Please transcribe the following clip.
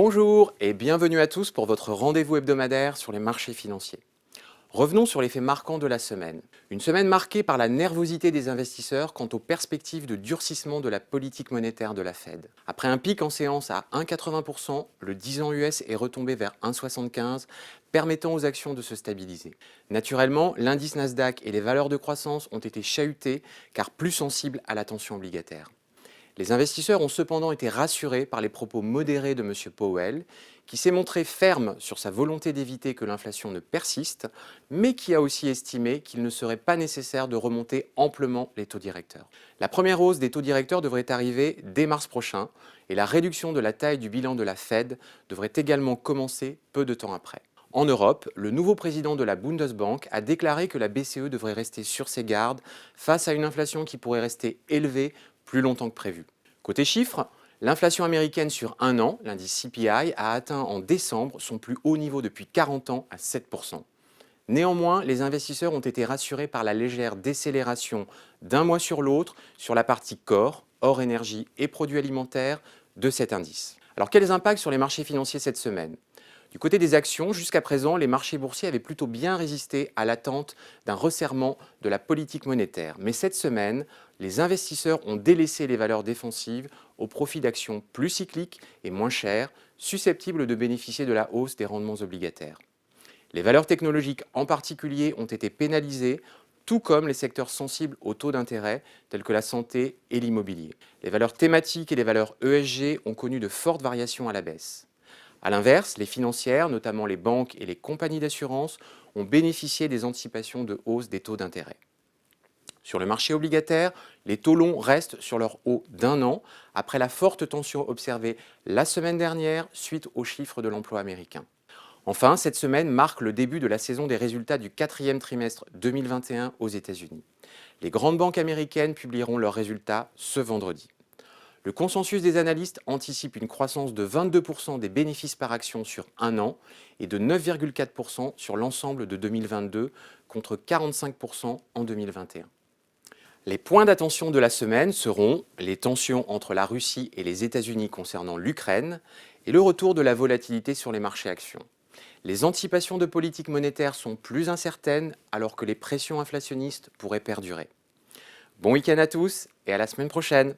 Bonjour et bienvenue à tous pour votre rendez-vous hebdomadaire sur les marchés financiers. Revenons sur les faits marquants de la semaine. Une semaine marquée par la nervosité des investisseurs quant aux perspectives de durcissement de la politique monétaire de la Fed. Après un pic en séance à 1,80%, le 10 ans US est retombé vers 1,75, permettant aux actions de se stabiliser. Naturellement, l'indice Nasdaq et les valeurs de croissance ont été chahutés car plus sensibles à la tension obligataire. Les investisseurs ont cependant été rassurés par les propos modérés de M. Powell, qui s'est montré ferme sur sa volonté d'éviter que l'inflation ne persiste, mais qui a aussi estimé qu'il ne serait pas nécessaire de remonter amplement les taux directeurs. La première hausse des taux directeurs devrait arriver dès mars prochain, et la réduction de la taille du bilan de la Fed devrait également commencer peu de temps après. En Europe, le nouveau président de la Bundesbank a déclaré que la BCE devrait rester sur ses gardes face à une inflation qui pourrait rester élevée plus longtemps que prévu. Côté chiffres, l'inflation américaine sur un an, l'indice CPI, a atteint en décembre son plus haut niveau depuis 40 ans à 7%. Néanmoins, les investisseurs ont été rassurés par la légère décélération d'un mois sur l'autre sur la partie corps, hors énergie et produits alimentaires de cet indice. Alors quels impacts sur les marchés financiers cette semaine ? Du côté des actions, jusqu'à présent, les marchés boursiers avaient plutôt bien résisté à l'attente d'un resserrement de la politique monétaire. Mais cette semaine, les investisseurs ont délaissé les valeurs défensives au profit d'actions plus cycliques et moins chères, susceptibles de bénéficier de la hausse des rendements obligataires. Les valeurs technologiques en particulier ont été pénalisées, tout comme les secteurs sensibles aux taux d'intérêt, tels que la santé et l'immobilier. Les valeurs thématiques et les valeurs ESG ont connu de fortes variations à la baisse. A l'inverse, les financières, notamment les banques et les compagnies d'assurance, ont bénéficié des anticipations de hausse des taux d'intérêt. Sur le marché obligataire, les taux longs restent sur leur haut d'un an après la forte tension observée la semaine dernière suite aux chiffres de l'emploi américain. Enfin, cette semaine marque le début de la saison des résultats du quatrième trimestre 2021 aux États-Unis. Les grandes banques américaines publieront leurs résultats ce vendredi. Le consensus des analystes anticipe une croissance de 22% des bénéfices par action sur un an et de 9,4% sur l'ensemble de 2022 contre 45% en 2021. Les points d'attention de la semaine seront les tensions entre la Russie et les États-Unis concernant l'Ukraine et le retour de la volatilité sur les marchés actions. Les anticipations de politique monétaire sont plus incertaines alors que les pressions inflationnistes pourraient perdurer. Bon week-end à tous et à la semaine prochaine.